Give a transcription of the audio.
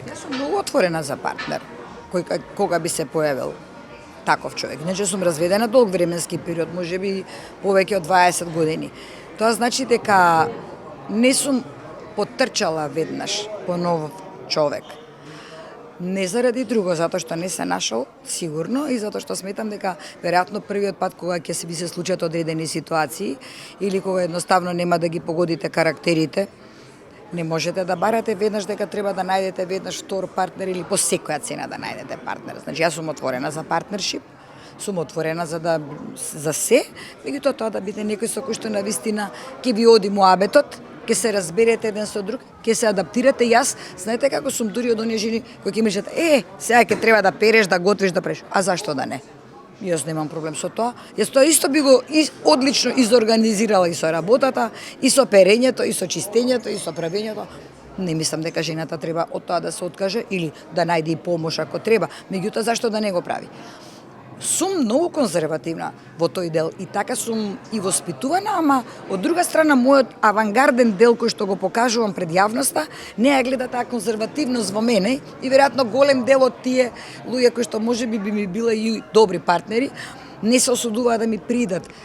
Јас сум многу отворена за партнер, кога би се појавил таков човек. Иначе сум разведена долг временски период, можеби повеќе од 20 години. Тоа значи дека не сум потрчала веднаш по нов човек. Не заради друго, затоа што не се нашол, сигурно, и затоа што сметам дека веројатно првиот пат кога ќе се случат одредени ситуации или кога едноставно нема да ги погодите карактерите, не можете да барате веднаш дека треба да најдете веднаш втор партнер или по секоја цена да најдете партнер. Значи јас сум отворена за партнершип, сум отворена за се, меѓутоа тоа да биде некој со кој што навистина ќе ви оди муабетот, ќе се разберете еден со друг, ќе се адаптирате. Јас, знаете како сум дури од оние жени кои ќе мислат, сега ќе треба да переш, да готвиш, да преш. А зашто да не? Јас немам проблем со тоа. Јас тоа исто би го одлично изорганизирала и со работата, и со перењето, и со чистењето, и со правењето. Не мислам дека жената треба од тоа да се откаже или да најде и помош ако треба. Меѓутоа, зашто да не го прави? Сум многу конзервативна во тој дел и така сум и воспитувана, ама од друга страна мојот авангарден дел кој што го покажувам пред јавноста не ја гледа таа конзервативност во мене и веројатно голем дел од тие луѓе кои што можеби би ми биле и добри партнери не се осудуваат да ми придат